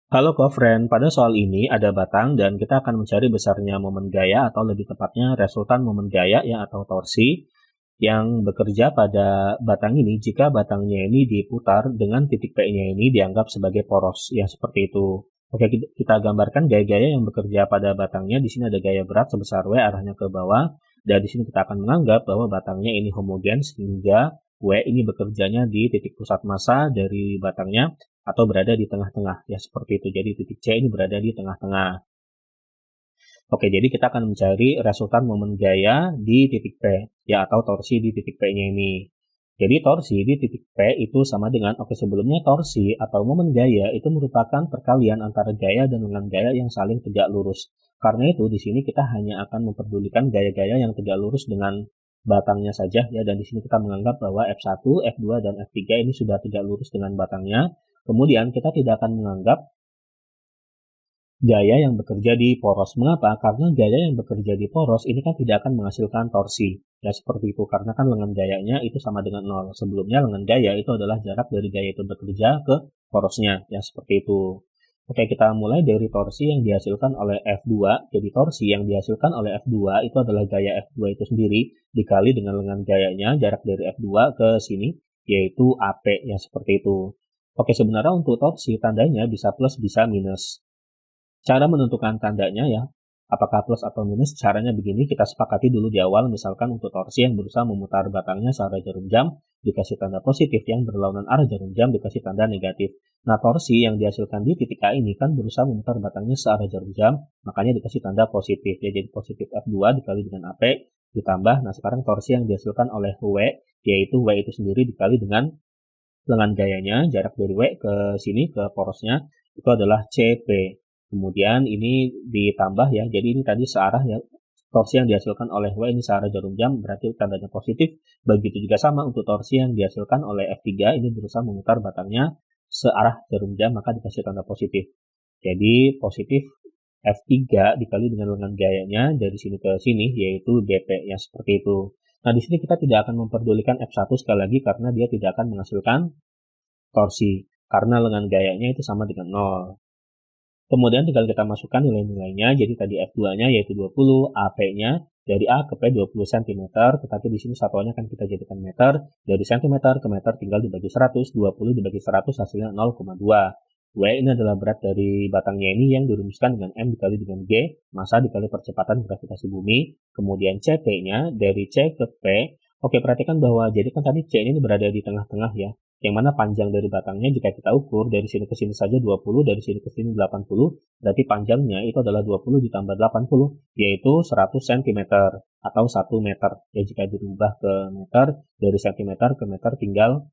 Halo co-friend, pada soal ini ada batang dan kita akan mencari besarnya momen gaya atau lebih tepatnya resultan momen gaya ya atau torsi yang bekerja pada batang ini jika batangnya ini diputar dengan titik P-nya ini dianggap sebagai poros yang seperti itu. Oke, kita gambarkan gaya-gaya yang bekerja pada batangnya. Di sini ada gaya berat sebesar W arahnya ke bawah dan di sini kita akan menganggap bahwa batangnya ini homogen sehingga W ini bekerjanya di titik pusat massa dari batangnya atau berada di tengah-tengah ya seperti itu. Jadi titik C ini berada di tengah-tengah. Oke, jadi kita akan mencari resultan momen gaya di titik P ya atau torsi di titik P-nya ini. Jadi torsi di titik P itu sama dengan sebelumnya torsi atau momen gaya itu merupakan perkalian antara gaya dan lengan gaya yang saling tegak lurus. Karena itu di sini kita hanya akan memperdulikan gaya-gaya yang tegak lurus dengan batangnya saja ya, dan di sini kita menganggap bahwa F1, F2 dan F3 ini sudah tegak lurus dengan batangnya. Kemudian kita tidak akan menganggap gaya yang bekerja di poros. Mengapa? Karena gaya yang bekerja di poros ini kan tidak akan menghasilkan torsi. Ya seperti itu, karena kan lengan gayanya itu sama dengan 0. Sebelumnya lengan gaya itu adalah jarak dari gaya itu bekerja ke porosnya. Ya seperti itu. Oke, kita mulai dari torsi yang dihasilkan oleh F2. Jadi torsi yang dihasilkan oleh F2 itu adalah gaya F2 itu sendiri dikali dengan lengan gayanya, jarak dari F2 ke sini, yaitu AP. Ya seperti itu. Oke, sebenarnya untuk torsi tandanya bisa plus bisa minus. Cara menentukan tandanya ya, apakah plus atau minus, caranya begini, kita sepakati dulu di awal, misalkan untuk torsi yang berusaha memutar batangnya searah jarum jam, dikasih tanda positif, yang berlawanan arah jarum jam dikasih tanda negatif. Nah, torsi yang dihasilkan di titik A ini kan berusaha memutar batangnya searah jarum jam, makanya dikasih tanda positif, ya jadi positif F2 dikali dengan AP, ditambah, nah sekarang torsi yang dihasilkan oleh W, yaitu W itu sendiri dikali dengan lengan gayanya, jarak dari W ke sini, ke porosnya, itu adalah CP. Kemudian ini ditambah ya, jadi ini tadi searah ya, torsi yang dihasilkan oleh W ini searah jarum jam, berarti tandanya positif. Begitu juga sama untuk torsi yang dihasilkan oleh F3, ini berusaha memutar batangnya searah jarum jam, maka dikasih tanda positif. Jadi positif F3 dikali dengan lengan gayanya dari sini ke sini, yaitu BP, ya seperti itu. Nah, di sini kita tidak akan memperdulikan F1 sekali lagi karena dia tidak akan menghasilkan torsi, karena lengan gayanya itu sama dengan 0. Kemudian tinggal kita masukkan nilai-nilainya, jadi tadi F2-nya yaitu 20, AP-nya dari A ke P 20 cm, tetapi di sini satuannya kan kita jadikan meter, dari cm ke meter tinggal dibagi 100, 20 dibagi 100 hasilnya 0,2. W ini adalah berat dari batangnya ini yang dirumuskan dengan M dikali dengan G, massa dikali percepatan gravitasi bumi, kemudian CP-nya dari C ke P. Oke, perhatikan bahwa jadi kan tadi C ini berada di tengah-tengah ya, yang mana panjang dari batangnya jika kita ukur dari sini ke sini saja 20, dari sini ke sini 80, berarti panjangnya itu adalah 20 ditambah 80, yaitu 100 cm atau 1 meter. Ya, jika dirubah ke meter, dari cm ke meter tinggal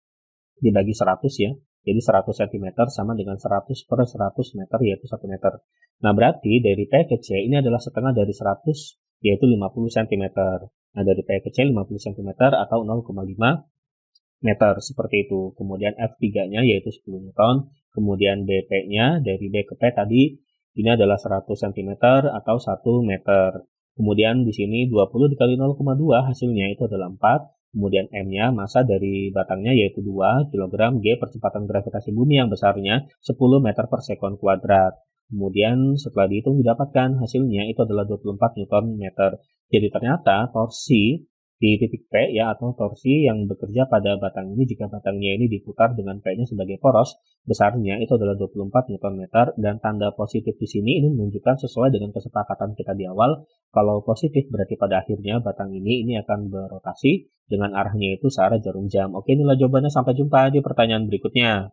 dibagi 100 ya. Jadi 100 cm sama dengan 100 per 100 meter, yaitu 1 meter. Nah, berarti dari P ke C ini adalah setengah dari 100, yaitu 50 cm. Nah, dari P ke C 50 cm atau 0,5 meter seperti itu. Kemudian F3-nya yaitu 10 Newton. Kemudian BP-nya dari B ke P tadi ini adalah 100 cm atau 1 meter. Kemudian di sini 20 dikali 0,2 hasilnya itu adalah 4. Kemudian M-nya massa dari batangnya yaitu 2 kg, G percepatan gravitasi bumi yang besarnya 10 meter per sekon kuadrat. Kemudian setelah dihitung didapatkan hasilnya itu adalah 24 Newton meter. Jadi ternyata torsi di titik P ya atau torsi yang bekerja pada batang ini jika batangnya ini diputar dengan P-nya sebagai poros, besarnya itu adalah 24 Newton meter, dan tanda positif di sini ini menunjukkan sesuai dengan kesepakatan kita di awal. Kalau positif berarti pada akhirnya batang ini akan berotasi dengan arahnya itu searah jarum jam. Oke, inilah jawabannya. Sampai jumpa di pertanyaan berikutnya.